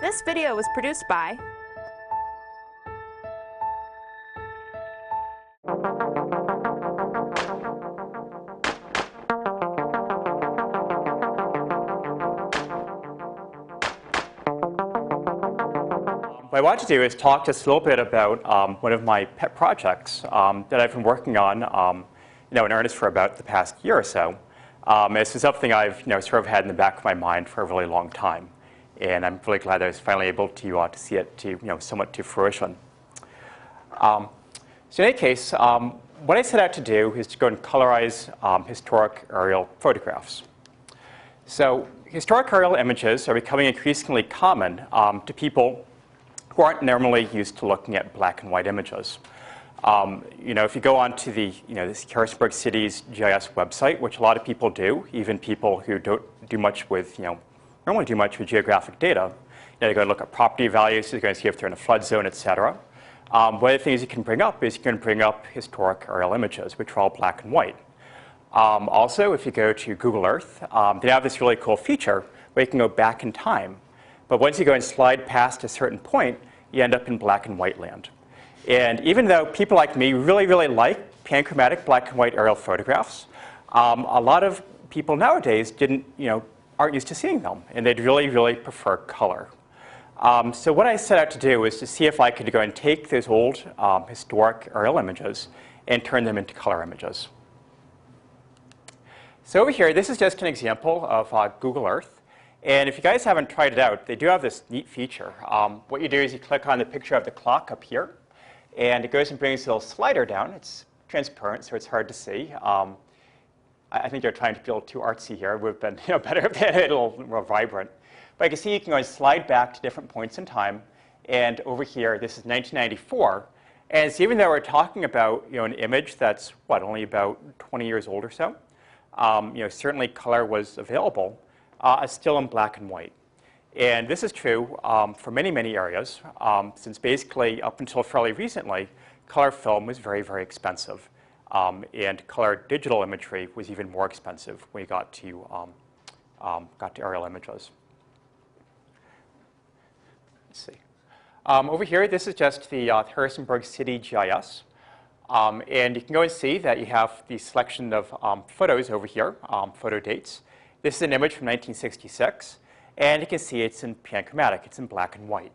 This video was produced by What I want to do is talk just a little bit about one of my pet projects that I've been working on in earnest for about the past year or so. This is something I've sort of had in the back of my mind for a really long time. And I'm really glad that I was finally able to see it somewhat to fruition. So in any case, what I set out to do is to go and colorize historic aerial photographs. So historic aerial images are becoming increasingly common to people who aren't normally used to looking at black and white images. If you go on to the this Harrisburg City's GIS website, which a lot of people do, even people who don't do much with normally do much with geographic data, you go and look at property values, you're going to see if they're in a flood zone, etc. One of the things you can bring up is you can bring up historic aerial images, which are all black and white. Also, if you go to Google Earth, they have this really cool feature where you can go back in time. But once you go and slide past a certain point, you end up in black and white land. And even though people like me really, really like panchromatic black and white aerial photographs, a lot of people nowadays aren't used to seeing them, and they'd really, really prefer color. So what I set out to do was to see if I could go and take those old historic aerial images and turn them into color images. So over here, this is just an example of Google Earth. And if you guys haven't tried it out, they do have this neat feature. What you do is you click on the picture of the clock up here, and it goes and brings a little slider down. It's transparent, so it's hard to see. I think they're trying to be a little too artsy here. It would have been better if they had it a little more vibrant. But you can see you can go and slide back to different points in time. And over here, this is 1994. And so even though we're talking about an image that's only about 20 years old or so, certainly color was available. It's still in black and white. And this is true for many, many areas, since basically up until fairly recently, color film was very, very expensive. And color digital imagery was even more expensive when you got to aerial images. Let's see. Over here, this is just the Harrisonburg City GIS. And you can go and see that you have the selection of photos over here, photo dates. This is an image from 1966, and you can see it's in panchromatic. It's in black and white.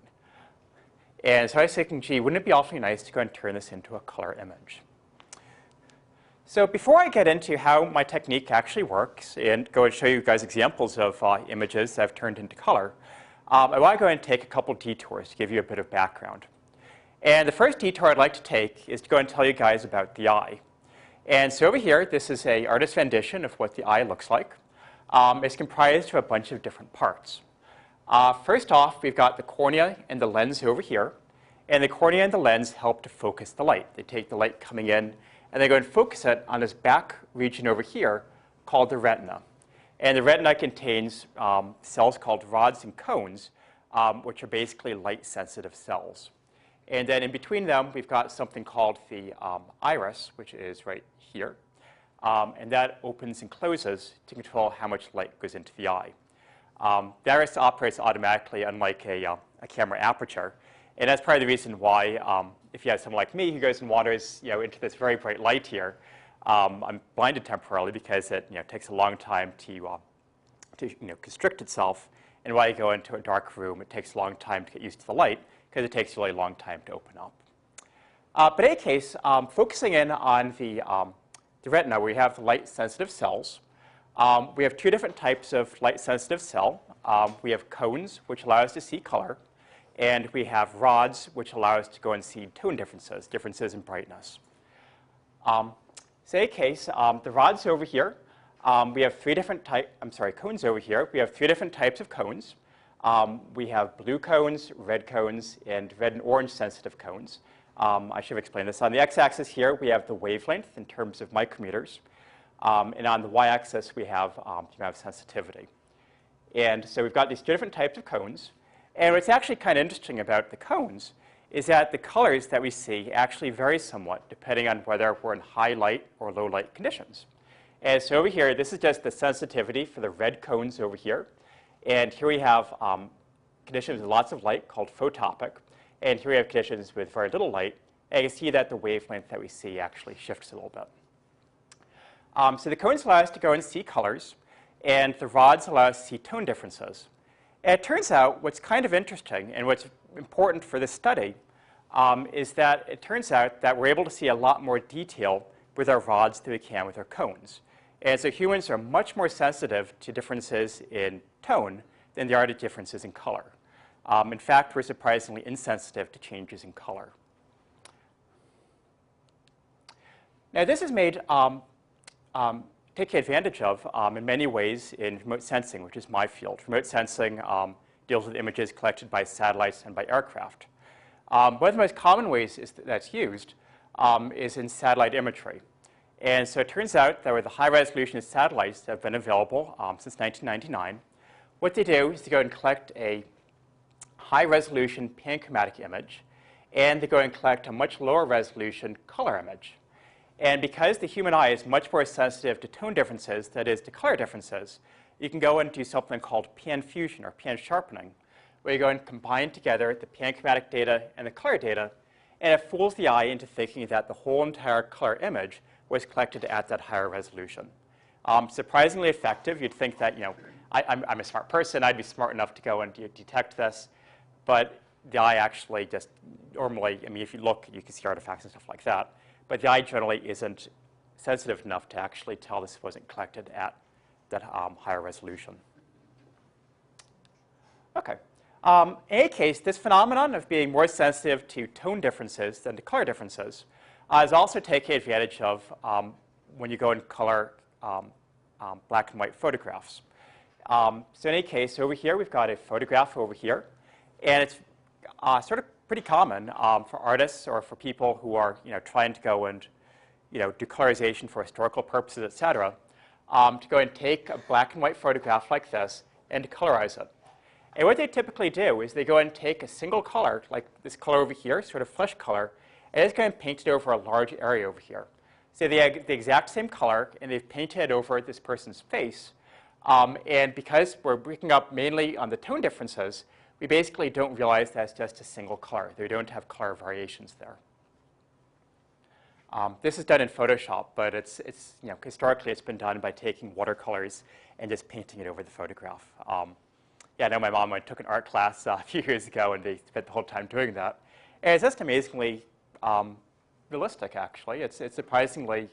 And so I was thinking, gee, wouldn't it be awfully nice to go and turn this into a color image? So before I get into how my technique actually works and go and show you guys examples of images that I've turned into color, I want to go and take a couple detours to give you a bit of background. And the first detour I'd like to take is to go and tell you guys about the eye. And so over here, this is an artist's rendition of what the eye looks like. It's comprised of a bunch of different parts. First off, we've got the cornea and the lens over here. And the cornea and the lens help to focus the light. They take the light coming in, and they go and focus it on this back region over here called the retina. And the retina contains cells called rods and cones, which are basically light-sensitive cells. And then in between them, we've got something called the iris, which is right here. And that opens and closes to control how much light goes into the eye. The iris operates automatically, unlike a camera aperture. And that's probably the reason why, if you have someone like me who goes and wanders into this very bright light here, I'm blinded temporarily because it takes a long time to constrict itself. And while you go into a dark room, it takes a long time to get used to the light because it takes a really long time to open up. But in any case, focusing in on the retina, where we have light-sensitive cells. We have two different types of light-sensitive cell. We have cones, which allow us to see color. And we have rods, which allow us to go and see tone differences in brightness. So in any case, the rods over here, we have cones over here. We have three different types of cones. We have blue cones, red cones, and red and orange sensitive cones. I should have explained this. On the x-axis here, we have the wavelength in terms of micrometers. And on the y-axis, we have sensitivity. And so we've got these two different types of cones. And what's actually kind of interesting about the cones is that the colors that we see actually vary somewhat depending on whether we're in high light or low light conditions. And so over here, this is just the sensitivity for the red cones over here. And here we have conditions with lots of light called photopic, and here we have conditions with very little light. And you can see that the wavelength that we see actually shifts a little bit. So the cones allow us to go and see colors, and the rods allow us to see tone differences. And it turns out what's kind of interesting and what's important for this study is that it turns out that we're able to see a lot more detail with our rods than we can with our cones. And so humans are much more sensitive to differences in tone than they are to differences in color. In fact, we're surprisingly insensitive to changes in color. Now, this is made taken advantage of in many ways in remote sensing, which is my field. Remote sensing deals with images collected by satellites and by aircraft. One of the most common ways that's used is in satellite imagery. And so it turns out that with the high-resolution satellites that have been available since 1999, what they do is they go and collect a high-resolution panchromatic image, and they go and collect a much lower-resolution color image. And because the human eye is much more sensitive to tone differences, that is, to color differences, you can go and do something called pan fusion or pan sharpening, where you go and combine together the panchromatic data and the color data, and it fools the eye into thinking that the whole entire color image was collected at that higher resolution. Surprisingly effective. You'd think that, I'm a smart person. I'd be smart enough to go and detect this. But the eye actually just normally, if you look, you can see artifacts and stuff like that. But the eye generally isn't sensitive enough to actually tell this wasn't collected at that higher resolution. OK. In any case, this phenomenon of being more sensitive to tone differences than to color differences is also taken advantage of when you go and color black and white photographs. So in any case, over here, we've got a photograph over here. And it's sort of pretty common for artists or for people who are trying to go and do colorization for historical purposes, et cetera, to go and take a black and white photograph like this and to colorize it. And what they typically do is they go and take a single color, like this color over here, sort of flesh color, and just go and paint it over a large area over here. So they have the exact same color, and they've painted it over this person's face. And because we're breaking up mainly on the tone differences, we basically don't realize that's just a single color. They don't have color variations there. This is done in Photoshop, but historically it's been done by taking watercolors and just painting it over the photograph. Yeah, I know my mom took an art class a few years ago, and they spent the whole time doing that. And it's just amazingly realistic, actually. It's surprisingly,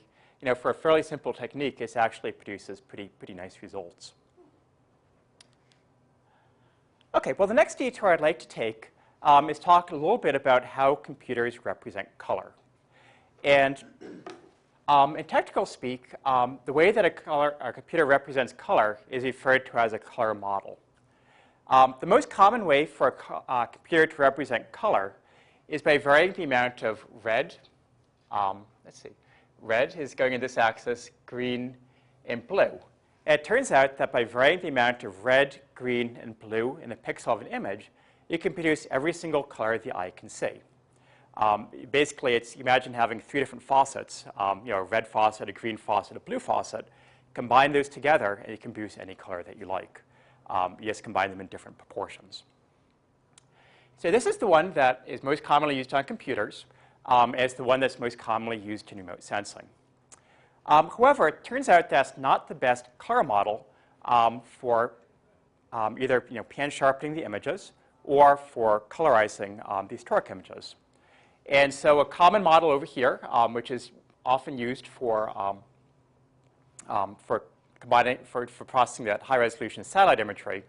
for a fairly simple technique, it actually produces pretty nice results. OK, well, the next detour I'd like to take is talk a little bit about how computers represent color. And in technical speak, the way that a computer represents color is referred to as a color model. The most common way for a computer to represent color is by varying the amount of red. Let's see. Red is going in this axis, green, and blue. And it turns out that by varying the amount of red, green, and blue in a pixel of an image, you can produce every single color the eye can see. Basically, imagine having 3 different faucets, a red faucet, a green faucet, a blue faucet. Combine those together, and you can produce any color that you like. You just combine them in different proportions. So this is the one that is most commonly used on computers. As the one that's most commonly used in remote sensing. However, it turns out that's not the best color model for either pan sharpening the images or for colorizing the historic images. And so a common model over here, which is often used for processing that high-resolution satellite imagery,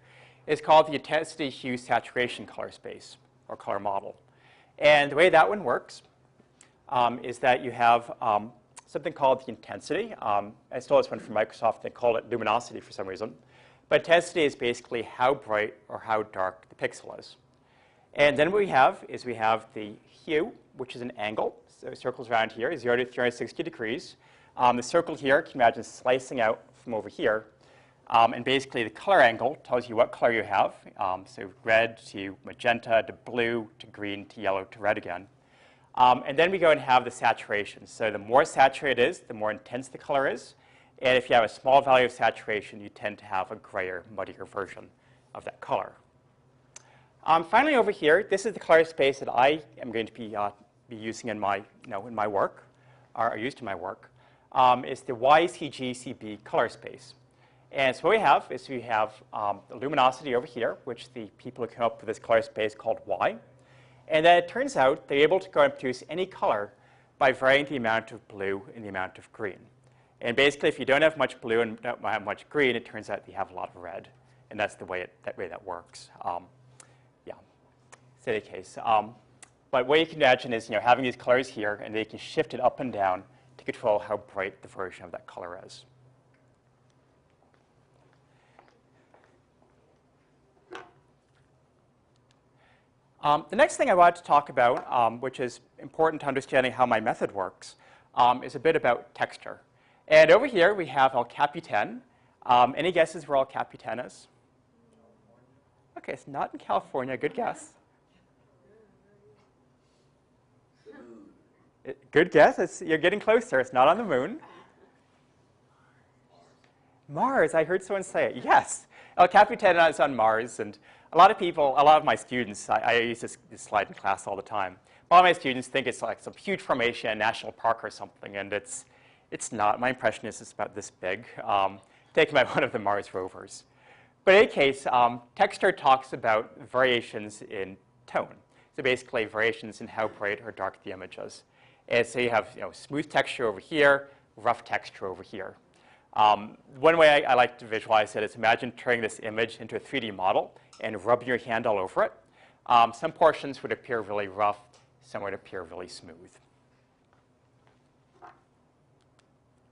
is called the intensity hue saturation color space, or color model. And the way that one works is that you have something called the intensity. I stole this one from Microsoft. They call it luminosity for some reason. But intensity is basically how bright or how dark the pixel is. And then what we have is we have the hue, which is an angle. So it circles around here, 0 to 360 degrees. The circle here, you can imagine slicing out from over here. And basically, the color angle tells you what color you have. So red to magenta to blue to green to yellow to red again. And then we go and have the saturation. So the more saturated it is, the more intense the color is. And if you have a small value of saturation, you tend to have a grayer, muddier version of that color. Finally, over here, this is the color space that I am going to be using in my, in my work, or used in my work. It's the YCGCB color space. And so what we have is we have the luminosity over here, which the people who came up with this color space called Y. And then it turns out they're able to go and produce any color by varying the amount of blue and the amount of green. And basically, if you don't have much blue and don't have much green, it turns out you have a lot of red. And that's the way that works. Yeah, it's any case. But what you can imagine is having these colors here, and they can shift it up and down to control how bright the version of that color is. The next thing I wanted to talk about, which is important to understanding how my method works, is a bit about texture. And over here, we have El Capitan. Any guesses where El Capitan is? OK, it's not in California. Good guess. Good guess. You're getting closer. It's not on the moon. Mars. I heard someone say it. Yes. El Capitan is on Mars. And a lot of people, a lot of my students, I use this slide in class all the time. A lot of my students think it's like some huge formation, a national park or something. And it's not. My impression is it's about this big, taken by one of the Mars rovers. But in any case, texture talks about variations in tone. So basically, variations in how bright or dark the image is. And so you have smooth texture over here, rough texture over here. One way I like to visualize it is imagine turning this image into a 3D model and rubbing your hand all over it. Some portions would appear really rough. Some would appear really smooth.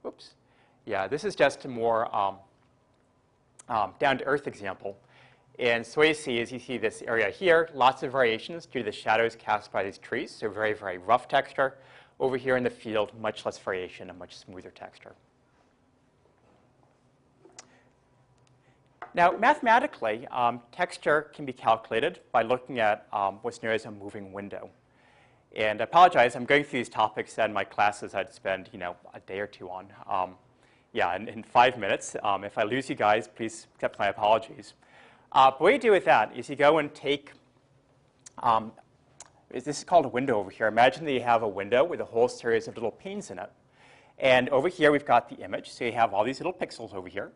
Oops. Yeah, this is just a more down-to-earth example. And so what you see is this area here, lots of variations due to the shadows cast by these trees. So very, very rough texture. Over here in the field, much less variation, a much smoother texture. Now, mathematically, texture can be calculated by looking at what's known as a moving window. And I apologize, I'm going through these topics that in my classes I'd spend a day or two on. Yeah, in 5 minutes. If I lose you guys, please accept my apologies. But what you do with that is you go and take, this is called a window over here. Imagine that you have a window with a whole series of little panes in it. And over here, we've got the image. So you have all these little pixels over here.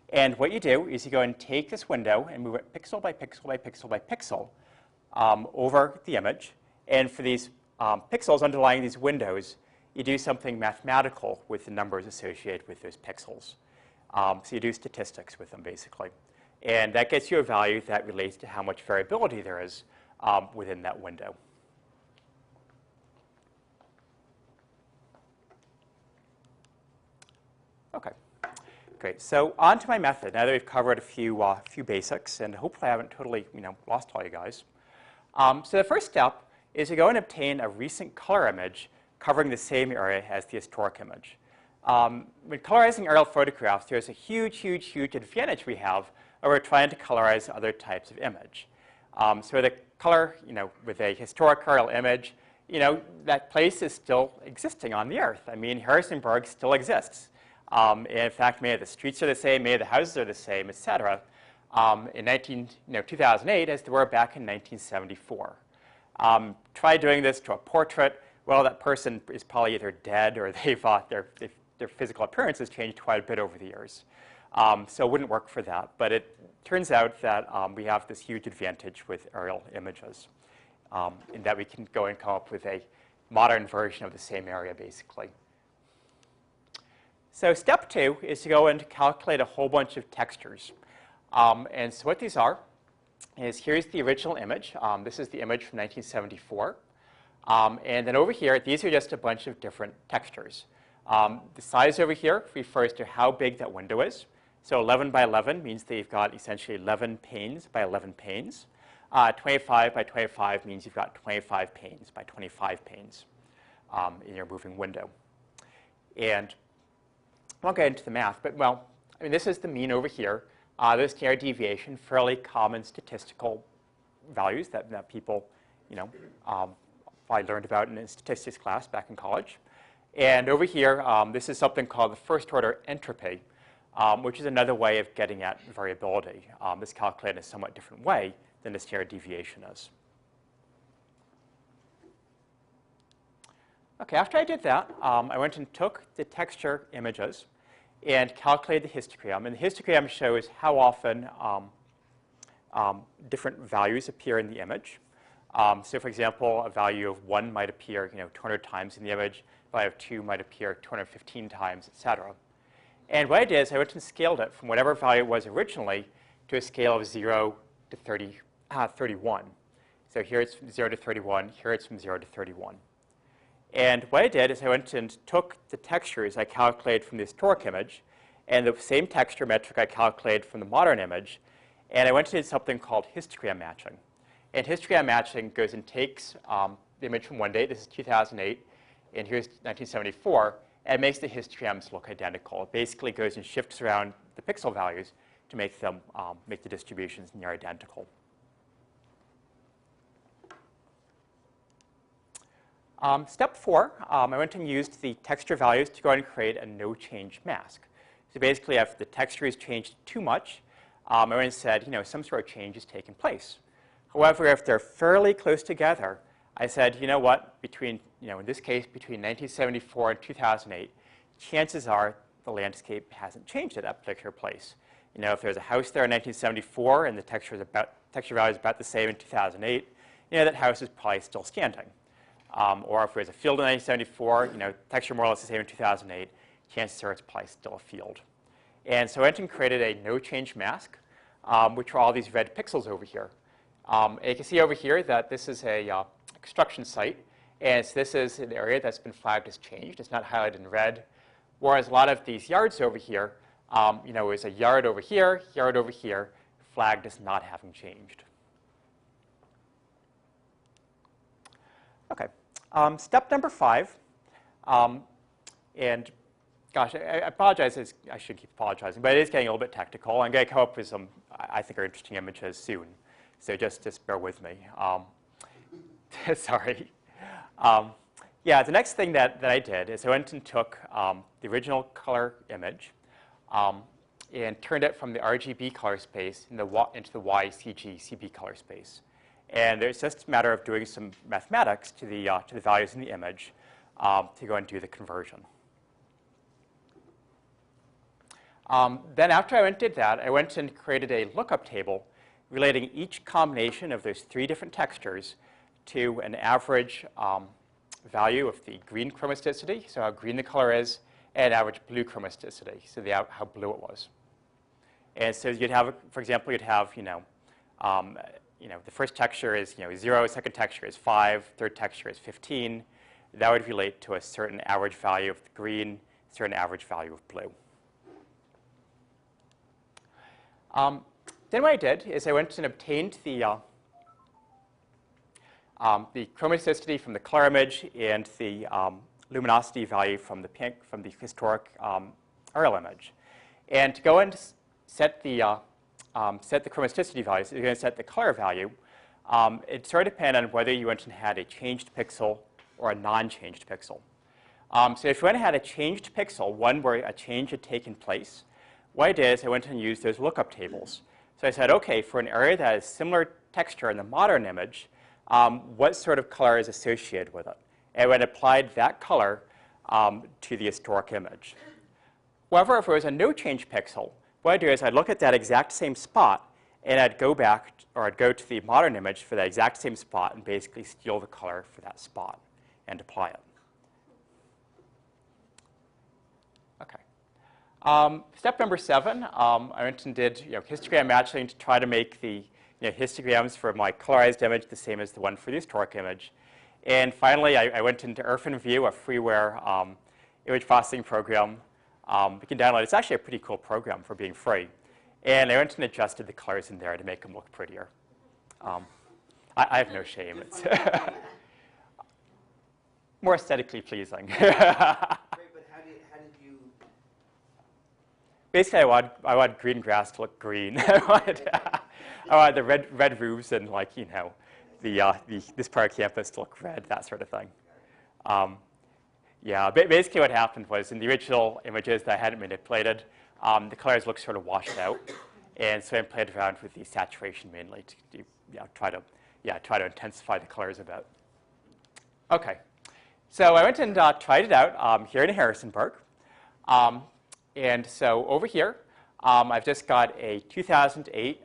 And what you do is you go and take this window and move it pixel by pixel by pixel by pixel over the image. And for these pixels underlying these windows, you do something mathematical with the numbers associated with those pixels. So you do statistics with them, basically. And that gets you a value that relates to how much variability there is within that window. OK. Great. So on to my method. Now that we've covered a few basics, and hopefully I haven't totally lost all you guys. So the first step is to go and obtain a recent color image covering the same area as the historic image. When colorizing aerial photographs, there's a huge, huge, huge advantage we have over trying to colorize other types of image. So the color, with a historic aerial image, that place is still existing on the Earth. I mean, Harrisonburg still exists. In fact, many of the streets are the same, many of the houses are the same, et cetera, in 2008 as they were back in 1974. Try doing this to a portrait. Well, that person is probably either dead or their physical appearance has changed quite a bit over the years. So it wouldn't work for that. But it turns out that we have this huge advantage with aerial images in that we can go and come up with a modern version of the same area, basically. So step 2 is to go and calculate a whole bunch of textures. And so what these are is here's the original image. This is the image from 1974. And then over here, these are just a bunch of different textures. The size over here refers to how big that window is. So 11 by 11 means that you've got essentially 11 panes by 11 panes. 25 by 25 means you've got 25 panes by 25 panes in your moving window. And I won't get into the math, but well, I mean, this is the mean over here. This standard deviation, fairly common statistical values that people, I learned about in a statistics class back in college. And over here, this is something called the first order entropy, which is another way of getting at variability. This calculated in a somewhat different way than the standard deviation is. Okay, after I did that, I went and took the texture images and calculated the histogram. And the histogram shows how often different values appear in the image. So for example, a value of 1 might appear 200 times in the image, a value of 2 might appear 215 times, et cetera. And what I did is I went and scaled it from whatever value it was originally to a scale of 0 to 31. So here it's from 0 to 31, here it's from 0 to 31. And what I did is I went and took the textures I calculated from the historic image and the same texture metric I calculated from the modern image, and I went and did something called histogram matching. And histogram matching goes and takes the image from one date, this is 2008, and here's 1974, and makes the histograms look identical. It basically goes and shifts around the pixel values to make them make the distributions near identical. Step 4, I went and used the texture values to go ahead and create a no-change mask. So basically, if the texture is changed too much, I went and said, some sort of change is taking place. However, if they're fairly close together, I said, you know what, between, in this case, between 1974 and 2008, chances are the landscape hasn't changed at that particular place. If there's a house there in 1974 and the texture value is about the same in 2008, that house is probably still standing. Or if there's a field in 1974, texture more or less the same in 2008, chances are it's probably still a field. And so I went and created a no-change mask, which are all these red pixels over here. And you can see over here that this is a construction site, and so this is an area that's been flagged as changed. It's not highlighted in red. Whereas a lot of these yards over here, is a yard over here, flagged as not having changed. Okay. Step number 5, and gosh, I apologize. I should keep apologizing, but it is getting a little bit technical. I'm going to come up with some, I think, are interesting images soon. So just bear with me. Sorry. Yeah, the next thing that I did is I went and took the original color image and turned it from the RGB color space into the YCG CB color space. And it's just a matter of doing some mathematics to the values in the image to go and do the conversion. Then after I went and did that, I went and created a lookup table relating each combination of those 3 different textures to an average value of the green chromaticity, so how green the color is, and average blue chromaticity, so how blue it was. And so you'd have, for example, you'd have, the first texture is 0, second texture is 5, third texture is 15. That would relate to a certain average value of the green, certain average value of blue. Then what I did is I went and obtained the chromaticity from the color image and the luminosity value from the historic RL image. And to go and set the chromaticity values, you're going to set the color value. It sort of depends on whether you went and had a changed pixel or a non-changed pixel. So if you went and had a changed pixel, one where a change had taken place, what I did is I went and used those lookup tables. So I said, OK, for an area that has similar texture in the modern image, what sort of color is associated with it? And I applied that color to the historic image. However, if it was a no-change pixel, what I'd do is I'd look at that exact same spot, and I'd go back, or I'd go to the modern image for that exact same spot and basically steal the color for that spot and apply it. Okay. Step number 7, I went and did histogram matching to try to make the histograms for my colorized image the same as the one for the historic image. And finally, I went into IrfanView, a freeware image processing program. You can download it. It's actually a pretty cool program for being free. And I went and adjusted the colors in there to make them look prettier. I have no shame. It's more aesthetically pleasing. Great, but how did you? Basically, I want green grass to look green. I wanted the red roofs and this part of campus to look red, that sort of thing. Yeah, basically what happened was in the original images that I hadn't manipulated, the colors looked sort of washed out. And so I played around with the saturation mainly to try to intensify the colors a bit. Okay, so I went and tried it out here in Harrisonburg. And so over here, I've just got a 2008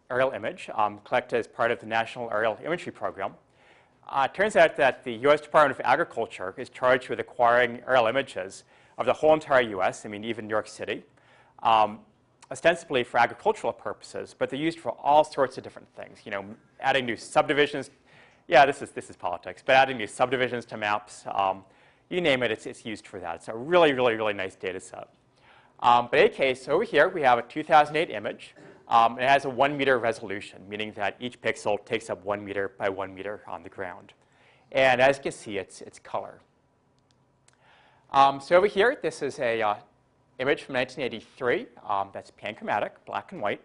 aerial image collected as part of the National Aerial Imagery Program. It turns out that the U.S. Department of Agriculture is charged with acquiring aerial images of the whole entire U.S., I mean, even New York City, ostensibly for agricultural purposes, but they're used for all sorts of different things. You know, adding new subdivisions. Yeah, this is politics, but adding new subdivisions to maps, you name it, it's used for that. It's a really, really, really nice data set. But in any case, over here we have a 2008 image. It has a 1 meter resolution, meaning that each pixel takes up 1 meter by 1 meter on the ground. And as you can see, it's color. So over here, this is a image from 1983 that's panchromatic, black and white.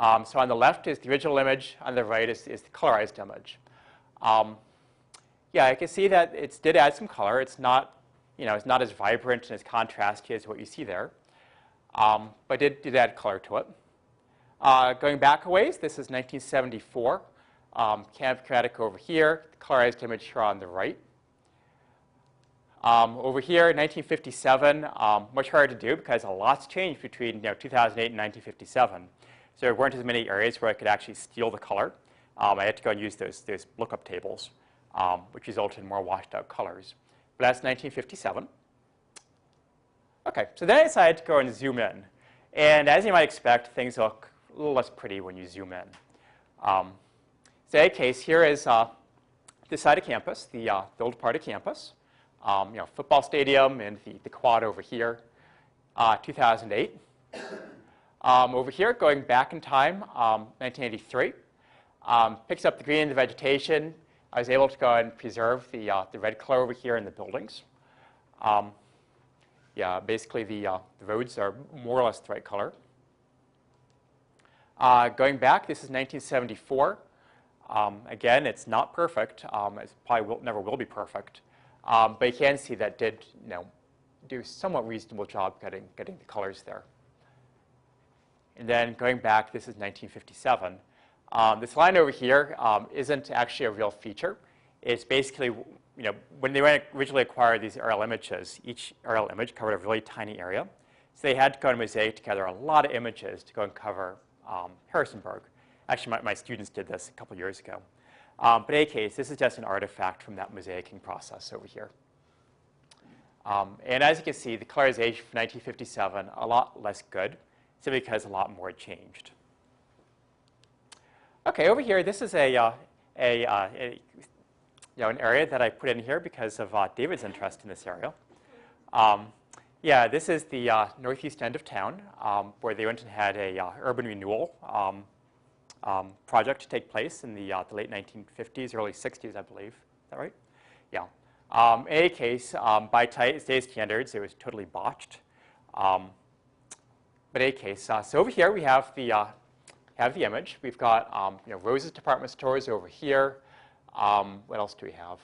So on the left is the original image. On the right is the colorized image. Yeah, I can see that it did add some color. It's not, it's not as vibrant and as contrasty as what you see there, but it did add color to it. Going back a ways, this is 1974. Panchromatic over here, the colorized image here on the right. Over here, 1957, much harder to do because a lot's changed between 2008 and 1957. So there weren't as many areas where I could actually steal the color. I had to go and use those lookup tables, which resulted in more washed out colors. But that's 1957. OK, so then I decided to go and zoom in. And as you might expect, things look a little less pretty when you zoom in. So in any case, here is this side of campus, the old part of campus. Football stadium and the quad over here, 2008. Over here, going back in time, 1983, picks up the green in the vegetation. I was able to go and preserve the red color over here in the buildings. Yeah, basically the roads are more or less the right color. Going back, this is 1974. Again, it's not perfect. It probably never will be perfect. But you can see that did do a somewhat reasonable job getting the colors there. And then going back, this is 1957. This line over here isn't actually a real feature. It's basically, when they originally acquired these aerial images, each aerial image covered a really tiny area. So they had to go and mosaic together a lot of images to go and cover Harrisonburg. Actually, my students did this a couple years ago. But in any case, this is just an artifact from that mosaicing process over here. And as you can see, the colorization from 1957, a lot less good, simply because a lot more had changed. OK, over here, this is an area that I put in here because of David's interest in this area. Yeah, this is the northeast end of town, where they went and had a urban renewal project take place in the late 1950s, early 60s, I believe. Is that right? Yeah. In any case, by today's standards, it was totally botched. But in any case, so over here we have the image. We've got Rose's department stores over here. What else do we have?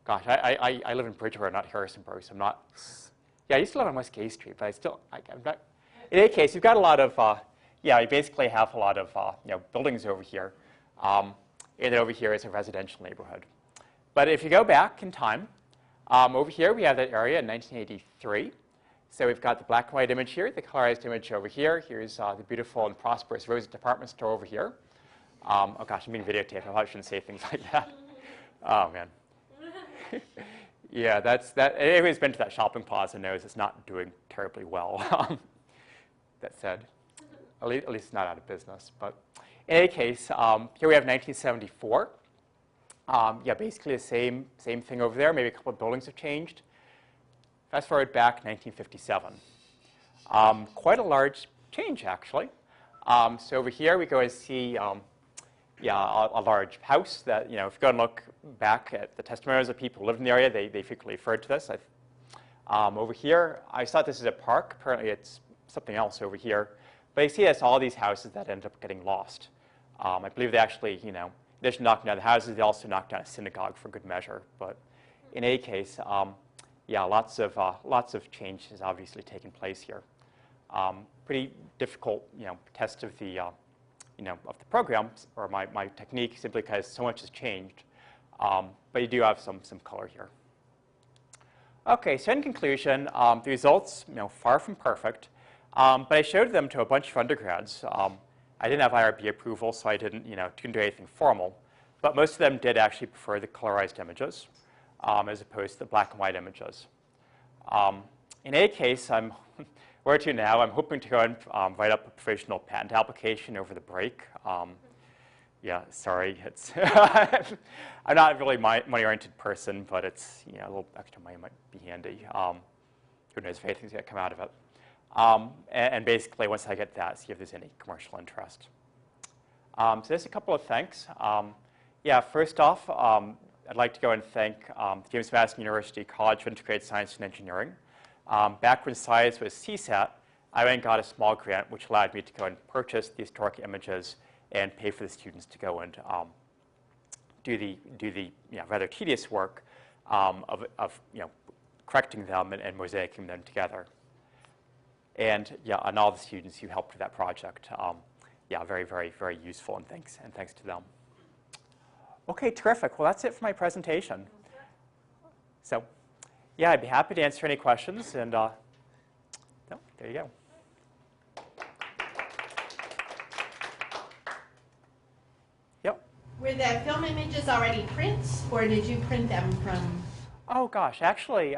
Gosh, I live in Bridgewater, not Harrisonburg, so I'm not. Yeah, I used to live on West Gay Street, but I'm not. In any case, you've got a lot of. Yeah, you basically have a lot of buildings over here, and then over here is a residential neighborhood. But if you go back in time, over here we have that area in 1983. So we've got the black and white image here, the colorized image over here. Here's the beautiful and prosperous Rose department store over here. Oh gosh, I'm being videotaped. I probably shouldn't say things like that. Oh man. Yeah, anyone who's been to that shopping plaza knows it's not doing terribly well. That said. At least it's not out of business. But in any case, here we have 1974. Yeah, basically the same thing over there. Maybe a couple of buildings have changed. Fast forward back, 1957. Quite a large change, actually. So over here, we go and see a large house that, if you go and look back at the testimonials of people who lived in the area, they frequently referred to this. Over here, I thought this is a park. Apparently, it's something else over here. But you see that's all these houses that end up getting lost. I believe they actually, they just knocked down the houses. They also knocked down a synagogue for good measure. But in any case, yeah, lots of change has obviously taken place here. Pretty difficult, test of the, of the program or my technique, simply because so much has changed. But you do have some color here. Okay, so in conclusion, the results, far from perfect. But I showed them to a bunch of undergrads. I didn't have IRB approval, so I didn't do anything formal. But most of them did actually prefer the colorized images as opposed to the black and white images. In any case, where to now? I'm hoping to go and write up a provisional patent application over the break. Yeah, sorry, it's I'm not a really money-oriented person, but it's a little extra money might be handy. Who knows if anything's going to come out of it? And basically, once I get that, see if there's any commercial interest. So there's a couple of thanks. Yeah, first off, I'd like to go and thank James Madison University College of Integrated Science and Engineering. Back when science was CSAT, I went and got a small grant which allowed me to go and purchase the historic images and pay for the students to go and do the rather tedious work of correcting them and mosaicing them together. And and all the students who helped with that project, very, very, very useful, and thanks to them. Okay, terrific. Well, that's it for my presentation. So, yeah, I'd be happy to answer any questions, and there you go. Yep. Were the film images already prints, or did you print them from? Oh gosh, actually,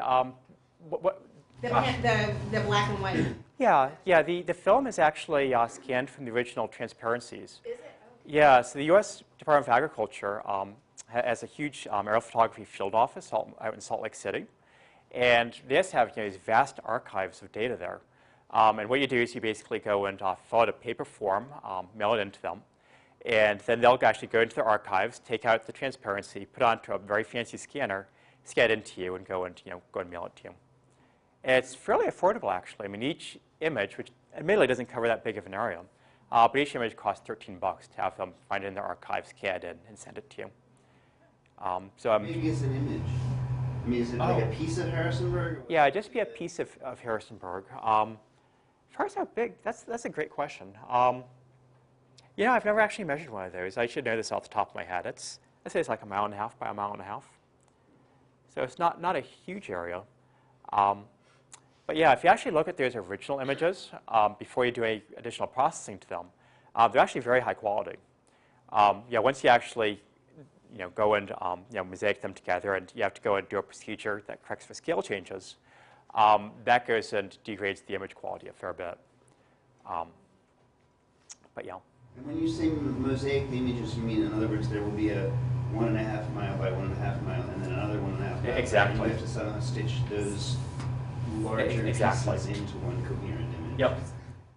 The black and white. Yeah. The film is actually scanned from the original transparencies. Is it? Oh. Yeah. So the U.S. Department of Agriculture has a huge aerial photography field office out in Salt Lake City, and they just have these vast archives of data there. And what you do is you basically go and fill out a paper form, mail it into them, and then they'll actually go into their archives, take out the transparency, put it onto a very fancy scanner, scan it into you, and go and mail it to you. And it's fairly affordable, actually. I mean, each image, which admittedly doesn't cover that big of an area, but each image costs $13 to have them find it in their archives, scan it, and send it to you. Maybe it's an image. I mean, is it like a piece of Harrisonburg? Yeah, just be a piece of Harrisonburg. As far as how big, that's a great question. I've never actually measured one of those. I should know this off the top of my head. I'd say it's like 1.5 miles by 1.5 miles. So it's not a huge area. But yeah, if you actually look at those original images before you do any additional processing to them, they're actually very high quality. Once you actually go and mosaic them together, and you have to go and do a procedure that corrects for scale changes, that goes and degrades the image quality a fair bit. But yeah. And when you say mosaic the images, you mean, in other words, there will be a 1.5 mile by 1.5 mile, and then another 1.5 mile. Exactly. And you have to somehow stitch those larger pieces into one coherent image. Yep.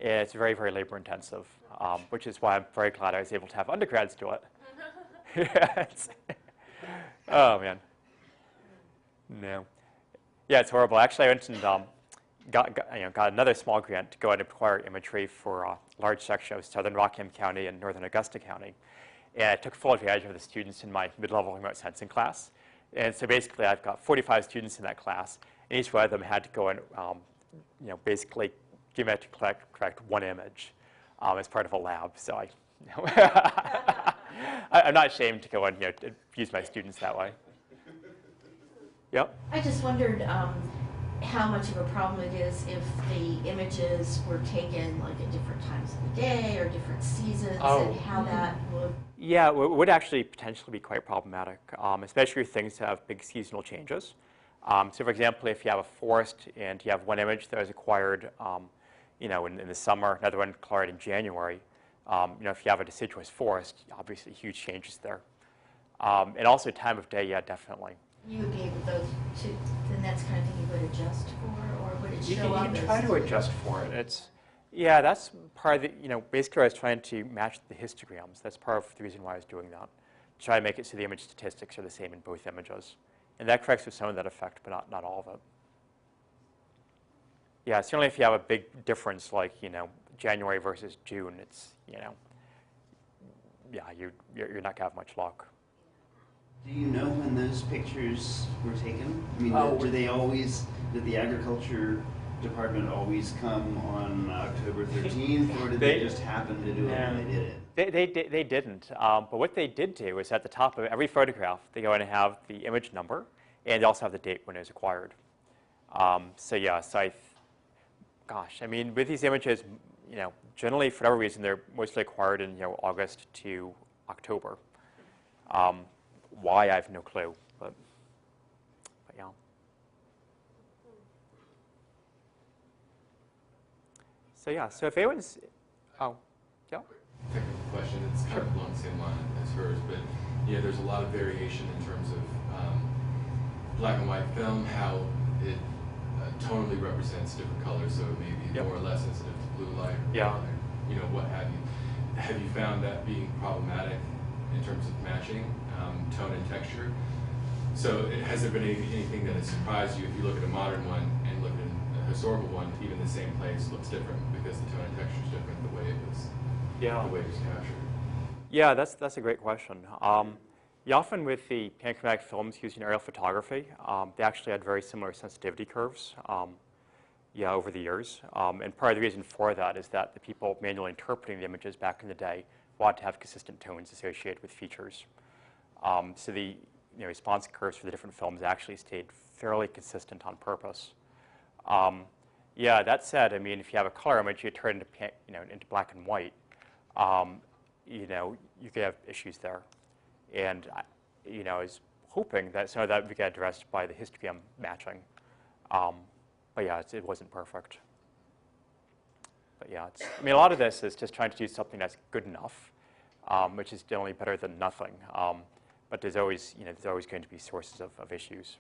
It's very, very labor intensive, which is why I'm very glad I was able to have undergrads do it. Oh man. No. Yeah, it's horrible. Actually, I went and got another small grant to go out and acquire imagery for a large section of southern Rockingham County and northern Augusta County. And I took full advantage of the students in my mid-level remote sensing class. And so basically, I've got 45 students in that class, and each one of them had to go and basically geometrically correct one image as part of a lab. So I'm not ashamed to go and use my students that way. Yep. I just wondered how much of a problem it is if the images were taken like at different times of the day or different seasons, and how that would. Yeah, it would actually potentially be quite problematic, especially if things have big seasonal changes. So, for example, if you have a forest and you have one image that was acquired, in the summer, another one acquired in January. If you have a deciduous forest, obviously huge changes there. And also time of day, yeah, definitely. You would be able then that's kind of thing you would adjust for, or would it show up? You can try to adjust for it. That's part of the, basically I was trying to match the histograms. That's part of the reason why I was doing that. To try to make it so the image statistics are the same in both images. And that corrects for some of that effect, but not all of it. Yeah, certainly if you have a big difference like, January versus June, it's, yeah, you're not going to have much luck. Do you know when those pictures were taken? I mean, did the agriculture department always come on October 13th, or did they just happen to do it when they did it? They didn't. But what they did do is at the top of every photograph, they go in and have the image number, and they also have the date when it was acquired. So yeah, gosh, I mean, with these images, generally for whatever reason, they're mostly acquired in August to October. Why, I have no clue, but yeah. So yeah, so if anyone's, oh, yeah. Technical question. It's kind of along the same line as hers, but yeah, there's a lot of variation in terms of black and white film, how it tonally represents different colors, so it may be more or less sensitive to blue light, or yeah, light, what have you. Have you found that being problematic in terms of matching tone and texture? So has there been anything that has surprised you if you look at a modern one and look at a historical one, even the same place looks different because the tone and texture is different, the way it was, the way it was captured? Yeah, that's a great question. Often with the panchromatic films used in aerial photography, they actually had very similar sensitivity curves over the years. And part of the reason for that is that the people manually interpreting the images back in the day wanted to have consistent tones associated with features. So the response curves for the different films actually stayed fairly consistent on purpose. That said, I mean, if you have a color image, you turn it into black and white, you could have issues there. And I was hoping that some of that would get addressed by the histogram matching. But yeah, it wasn't perfect. But yeah, a lot of this is just trying to do something that's good enough, which is generally better than nothing. But there's always going to be sources of issues.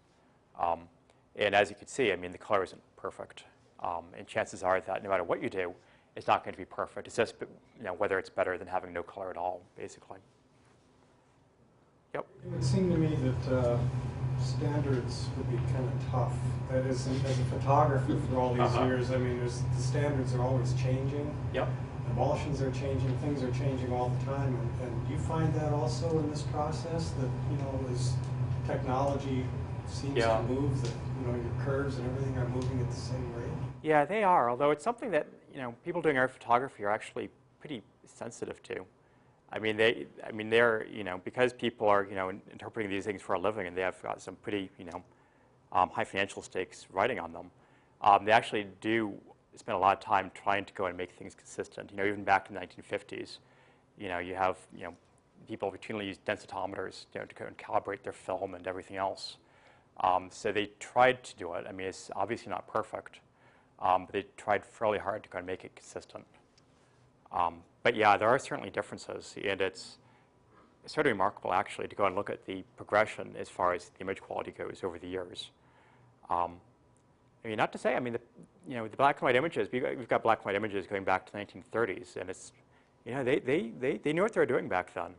And as you can see, I mean, the color isn't perfect. And chances are that no matter what you do, it's not going to be perfect. It's just whether it's better than having no color at all, basically. Yep. It would seem to me that standards would be kind of tough. That is, as a photographer for all these years, I mean, the standards are always changing. Yep. Emulsions are changing, things are changing all the time. And do you find that also in this process, that, as technology seems to move, that, your curves and everything are moving at the same rate? Yeah, they are, although it's something that, people doing air photography are actually pretty sensitive to. I mean, they're, because people are, interpreting these things for a living, and they have got some pretty, high financial stakes riding on them. They actually do spend a lot of time trying to go and make things consistent. Even back in the 1950s, you have, people routinely use densitometers, to go and calibrate their film and everything else. So they tried to do it. I mean, it's obviously not perfect, but they tried fairly hard to go and make it consistent. But yeah, there are certainly differences, and it's sort of remarkable, actually, to go and look at the progression as far as the image quality goes over the years. I mean, not to say, I mean, the black and white images, we've got black and white images going back to the 1930s, and it's, they knew what they were doing back then.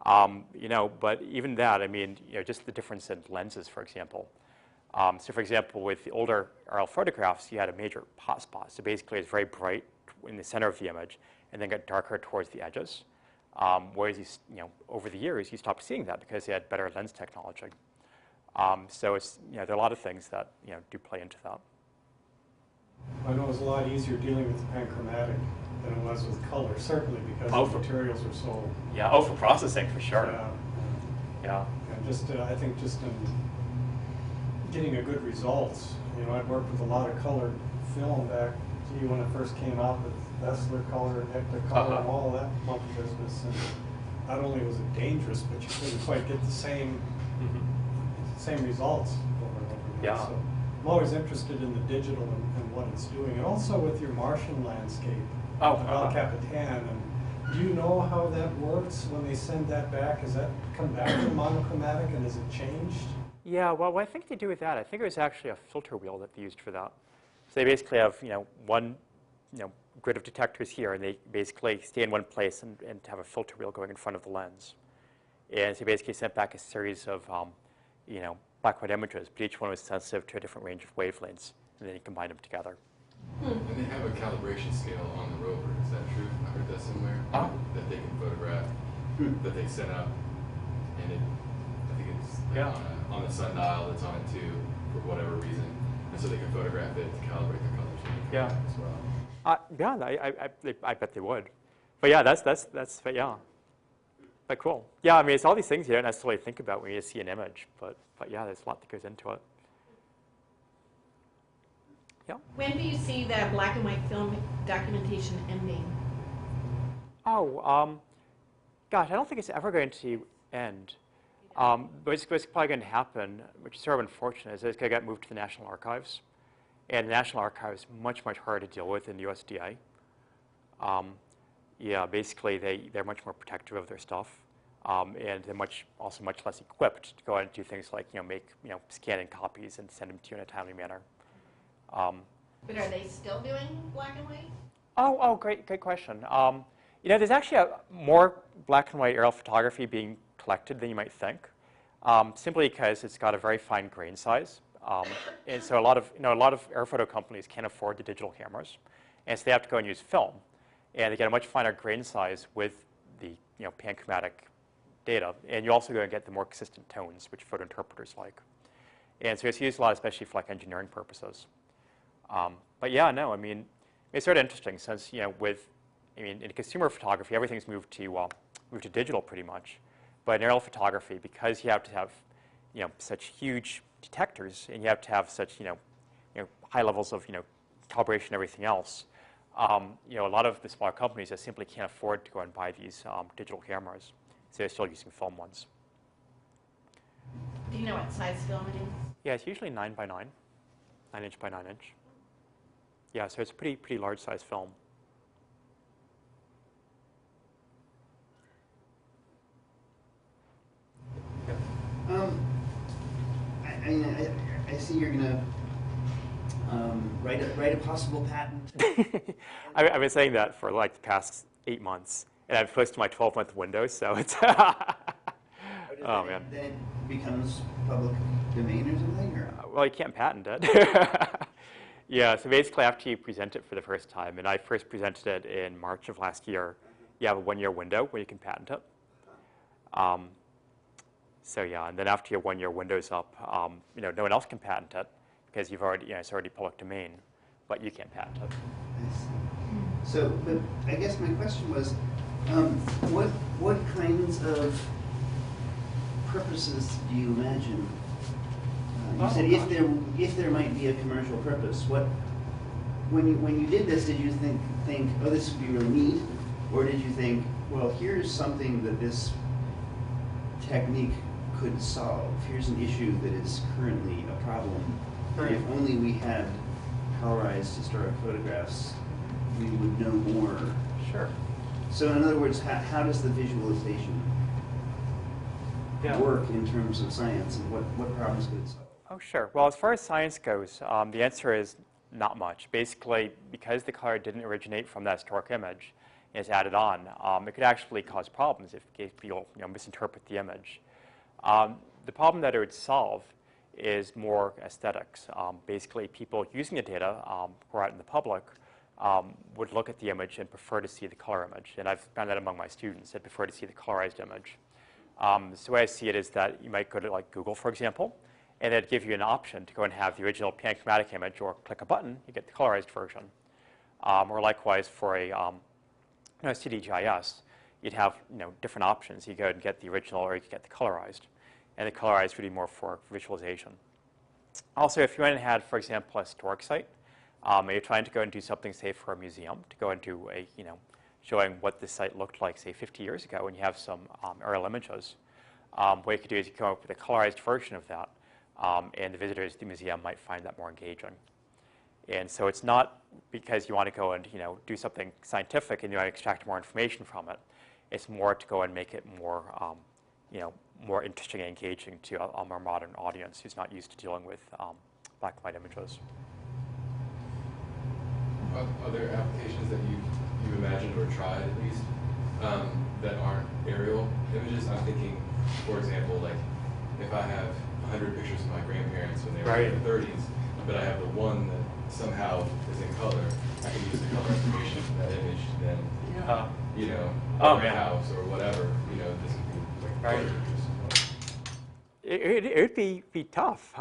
But even that, I mean, just the difference in lenses, for example. So for example, with the older aerial photographs, you had a major hot spot. So basically, it's very bright in the center of the image, and then got darker towards the edges. Whereas, over the years, you stopped seeing that because they had better lens technology. So it's, there are a lot of things that, do play into that. I know it was a lot easier dealing with panchromatic than it was with color, certainly because the materials are so... Yeah, for processing, for sure. Yeah. And just, I think just in getting a good results, I'd worked with a lot of colored film back, when it first came out with Vessler color and Hector-Color and all that monkey business. And not only was it dangerous, but you couldn't quite get the same results over and over again. Yeah. So I'm always interested in the digital and what it's doing. And also with your Martian landscape, El Capitan. And do you know how that works when they send that back? Has that come back to monochromatic, and has it changed? Yeah, well, what I think they do with that, I think it was actually a filter wheel that they used for that. So they basically have, one, grid of detectors here, and they basically stay in one place and have a filter wheel going in front of the lens. And so they basically sent back a series of, black and white images, but each one was sensitive to a different range of wavelengths, and then you combine them together. And they have a calibration scale on the rover. Is that true? I heard that somewhere. That they can photograph, that they sent up, and I think it's on a sundial that's on it too, for whatever reason. And so they can photograph it to calibrate the color. Yeah. as well. Yeah, I bet they would. But yeah, but yeah. But cool. Yeah, I mean, it's all these things you don't necessarily think about when you see an image, but yeah, there's a lot that goes into it. Yeah. When do you see that black and white film documentation ending? Oh, gosh, I don't think it's ever going to end. But what's probably going to happen, which is sort of unfortunate, is it's going to get moved to the National Archives. And the National Archives is much, much harder to deal with than the USDA. Yeah, basically, they're much more protective of their stuff. And they're also much less equipped to go out and do things like, scanning copies and send them to you in a timely manner. But are they still doing black and white? Oh, great question. There's actually more black and white aerial photography being collected than you might think, simply because it's got a very fine grain size. And so a lot of air photo companies can't afford the digital cameras, and so they have to go and use film. And they get a much finer grain size with the panchromatic data, and you also go and get the more consistent tones, which photo interpreters like. And so it's used a lot, especially for engineering purposes. But yeah, no, I mean, it's sort of interesting since in consumer photography, everything's moved to digital pretty much. But in aerial photography, because you have to have such huge detectors, and you have to have such high levels of calibration and everything else, a lot of the smaller companies just simply can't afford to go and buy these digital cameras, so they're still using film ones. Do you know what size film it is? Yeah, it's usually 9 by 9, 9 inch by 9 inch. Yeah, so it's a pretty large size film. I see you're gonna write a possible patent. I've been saying that for the past 8 months, and I've posted my 12-month window, so it's. Oh man. Then it becomes public domain or something, or? Well, you can't patent it. Yeah, so basically after you present it for the first time, and I first presented it in March of last year, you have a 1-year window where you can patent it. So yeah, and then after your 1-year window's up, no one else can patent it because you've already, it's already public domain, but you can't patent it. I see. So, but I guess my question was, what kinds of purposes do you imagine? You said if there might be a commercial purpose. When you did this, did you think oh, this would be really neat, or did you think, well, here's something that this technique could solve. Here's an issue that is currently a problem. Right. If only we had colorized historic photographs, we would know more. Sure. So in other words, how does the visualization work in terms of science, and what problems could it solve? Oh, sure. Well, as far as science goes, the answer is not much. Basically, because the color didn't originate from that historic image and is added on, it could actually cause problems if people misinterpret the image. The problem that it would solve is more aesthetics. Basically, people using the data who are out in the public would look at the image and prefer to see the color image. And I've found that among my students, they prefer to see the colorized image. So the way I see it is that you might go to Google, for example, and it'd give you an option to go and have the original panchromatic image, or click a button, you get the colorized version. Or likewise for a CDGIS, you'd have different options. You go and get the original, or you could get the colorized. And the colorized would be more for visualization. Also, if you went and had, for example, a historic site, and you're trying to go and do something, say, for a museum, to go and do a, showing what the site looked like, say, 50 years ago, and you have some aerial images, what you could do is you come up with a colorized version of that, and the visitors to the museum might find that more engaging. And so it's not because you want to go and do something scientific and you want to extract more information from it. It's more to go and make it more more interesting and engaging to a more modern audience who's not used to dealing with black and white images. Are there applications that you imagined or tried at least that aren't aerial images? I'm thinking, for example, like if I have 100 pictures of my grandparents when they were in their 30s, but I have the one that somehow is in color, I can use the color information from that image to then, my house or whatever, this could be like color pictures. It would be tough,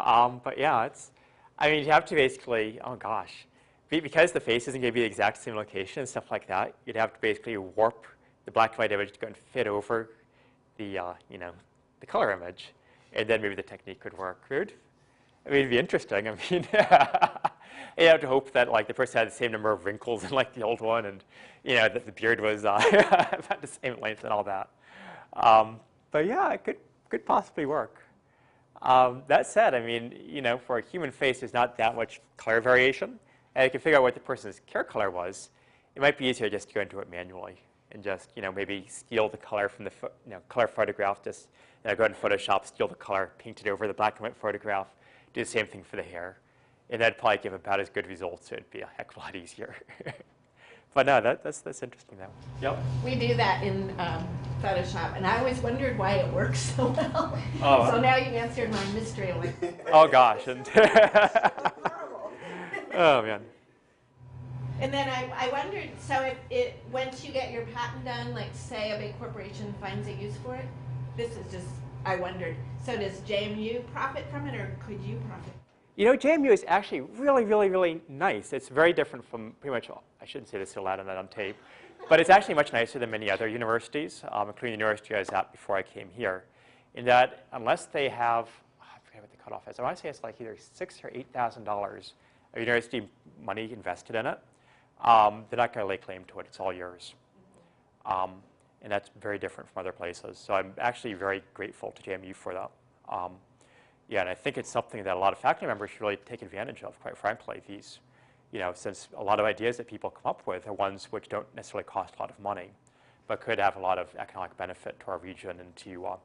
but yeah, you have to basically, oh gosh, because the face isn't going to be the exact same location and stuff like that, you'd have to basically warp the black and white image to go and fit over the, the color image, and then maybe the technique could work. It'd be interesting. I mean, you have to hope that like the person had the same number of wrinkles in like the old one, and that the beard was about the same length and all that. But yeah, it could possibly work. That said, I mean, for a human face, there's not that much color variation, and you can figure out what the person's hair color was. It might be easier just to go into it manually and just maybe steal the color from the color photograph. Just go ahead in Photoshop, steal the color, paint it over the black and white photograph. Do the same thing for the hair, and that'd probably give about as good results. So it'd be a heck of a lot easier. But no, that's interesting though. Yep. We do that in Photoshop, and I always wondered why it works so well. Oh, so now you answered my mystery. Oh gosh. And oh man. And then I wondered, so once you get your patent done, like say a big corporation finds a use for it, this is just, I wondered, so does JMU profit from it, or could you profit? JMU is actually really, really, really nice. It's very different from pretty much all. I shouldn't say this so loud and not on tape, but it's actually much nicer than many other universities, including the university I was at before I came here, in that unless they have, I forget what the cutoff is. I want to say it's like either $6,000 or $8,000 of university money invested in it. They're not going to lay claim to it. It's all yours. And that's very different from other places. So I'm actually very grateful to JMU for that. Yeah, and I think it's something that a lot of faculty members should really take advantage of, quite frankly. These, since a lot of ideas that people come up with are ones which don't necessarily cost a lot of money, but could have a lot of economic benefit to our region and to, to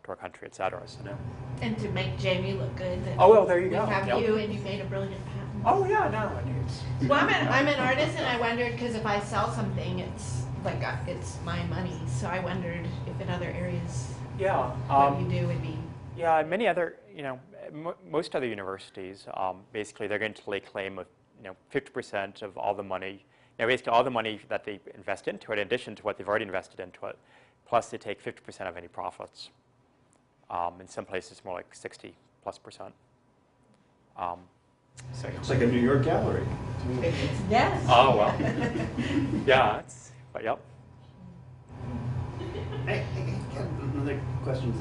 our country, et cetera. So, And to make JMU look good. Oh, well, there you go. We have you, and you made a brilliant patent. Oh, yeah, no. Well, I'm an artist, and I wondered, because if I sell something, it's like it's my money. So I wondered if in other areas, what you do would be. Yeah, many other, most other universities, basically they're going to lay claim of, 50% of all the money, basically all the money that they invest into it, in addition to what they've already invested into it, plus they take 50% of any profits. In some places, more like 60+%. So it's like a New York gallery. Yes. Oh, well. Yeah, but yep. I got another question.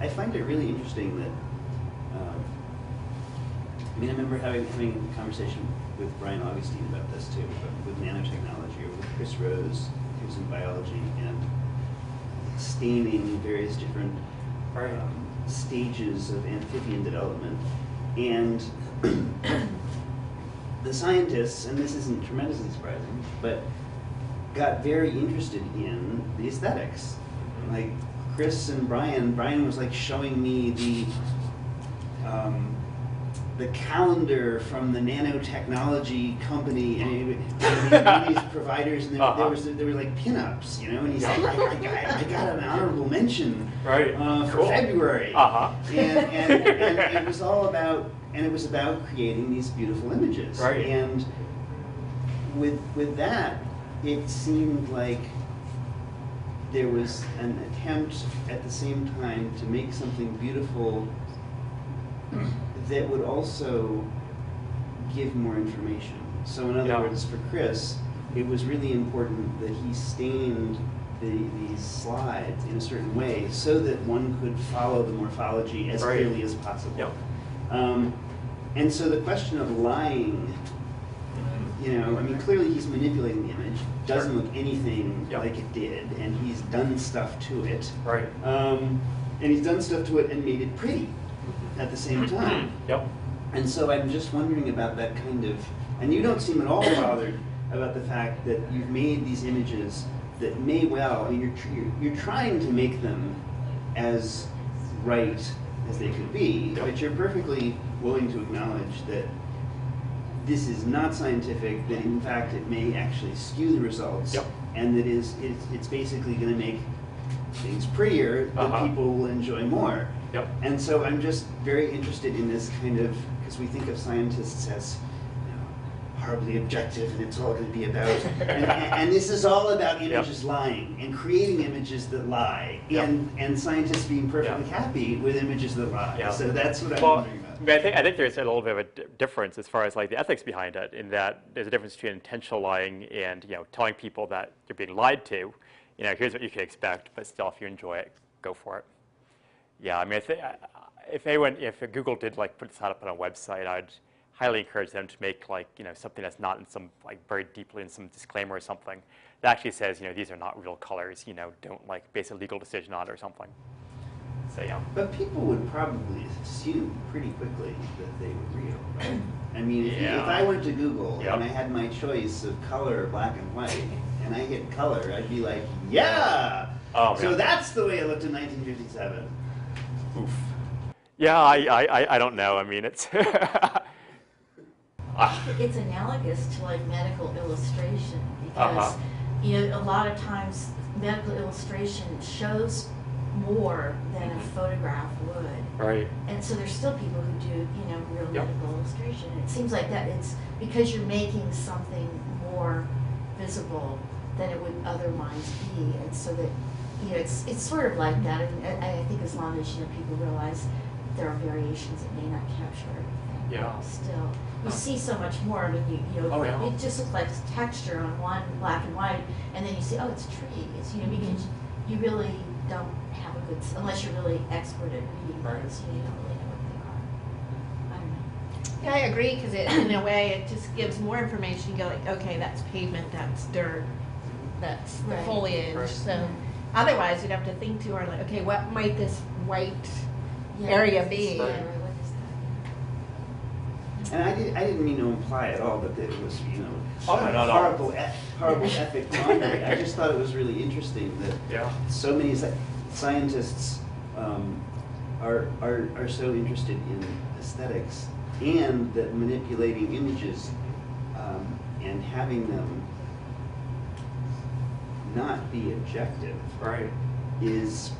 I find it really interesting that, I remember having a conversation with Brian Augustine about this too, with nanotechnology, or with Chris Rose, who was in biology, and staining various different stages of amphibian development. And the scientists, and this isn't tremendously surprising, but got very interested in the aesthetics. Like Chris and Brian was like showing me the calendar from the nanotechnology company, and these providers, and there were like pinups, and he's like, I got an honorable mention for February, and it was all about, creating these beautiful images, and with that, it seemed like there was an attempt at the same time to make something beautiful that would also give more information. So in other words, for Chris, it was really important that he stained these slides in a certain way so that one could follow the morphology as clearly as possible. And so the question of lying, clearly he's manipulating the image, doesn't look anything like it did, and he's done stuff to it. And he's done stuff to it and made it pretty at the same time. And so I'm just wondering about that kind of, and you don't seem at all bothered about the fact that you've made these images that may well, you're trying to make them as right as they could be, but you're perfectly willing to acknowledge that this is not scientific, that in fact it may actually skew the results, and that it's basically going to make things prettier that people will enjoy more. And so I'm just very interested in this kind of, because we think of scientists as horribly objective, and it's all going to be about, and this is all about images lying, and creating images that lie, and scientists being perfectly happy with images that lie. So that's what I'm wondering about. But I think there's a little bit of a difference as far as like the ethics behind it, in that there's a difference between intentional lying and telling people that you're being lied to. Here's what you can expect, but still, if you enjoy it, go for it. Yeah, I mean, if Google did like put this up on a website, I'd highly encourage them to make like something that's not in some like very deeply in some disclaimer or something that actually says these are not real colors. Don't like base a legal decision on it or something. So yeah. But people would probably assume pretty quickly that they were real, right? I mean, if I went to Google and I had my choice of color, black and white, and I hit color, I'd be like, yeah! Oh, so that's the way it looked in 1957. Oof. Yeah, I don't know. I mean, it's... It's analogous to like medical illustration because a lot of times medical illustration shows more than a photograph would. Right. And so there's still people who do real medical illustration. It seems like that it's because you're making something more visible than it would otherwise be, and so that it's sort of like that. And I think as long as people realize there are variations, it may not capture everything. Yeah. Still, you see so much more. I mean, it just looks like texture on one black and white, and then you see, oh, it's trees. Because you really don't have a good, unless you're really expert at reading those, you don't really know what they are. I don't know. Yeah, I agree, because in a way it just gives more information. You go like, okay, that's pavement, that's dirt, that's the foliage. Right. So otherwise you'd have to think too hard, like, okay, what might this white area be? Yeah, right, what is that? And I didn't mean to imply at all that it was, no. horrible ethic laundering. I just thought it was really interesting that so many scientists are so interested in aesthetics, and that manipulating images and having them not be objective is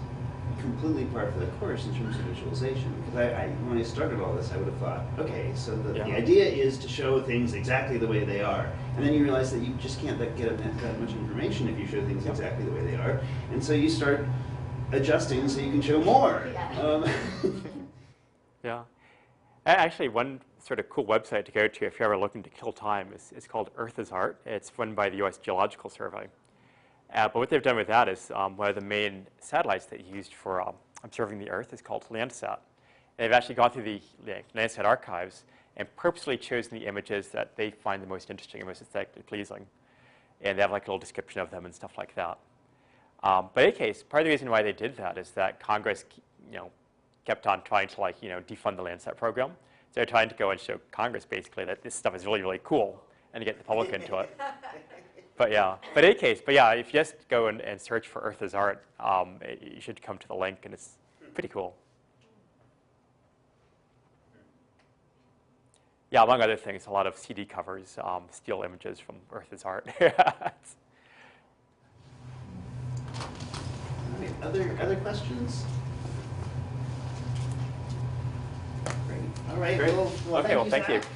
completely part of the course in terms of visualization. Because when I started all this, I would have thought, okay, so the idea is to show things exactly the way they are. And then you realize that you just can't get that much information if you show things exactly the way they are. And so you start adjusting so you can show more. Yeah. Actually, one sort of cool website to go to if you're ever looking to kill time is called Earth is Art. It's run by the U.S. Geological Survey. But what they've done with that is one of the main satellites that you used for observing the Earth is called Landsat. And they've actually gone through the Landsat archives and purposely chosen the images that they find the most interesting and most aesthetically pleasing. And they have like a little description of them and stuff like that. But in any case, part of the reason why they did that is that Congress, kept on trying to defund the Landsat program. So they're trying to go and show Congress basically that this stuff is really, really cool and to get the public into it. But in any case, if you just go and search for Earth is Art, you should come to the link, and it's pretty cool. Yeah, among other things, a lot of CD covers steal images from Earth is Art. Other questions? Great. All right. Great. Well, Okay, thank you, Zach.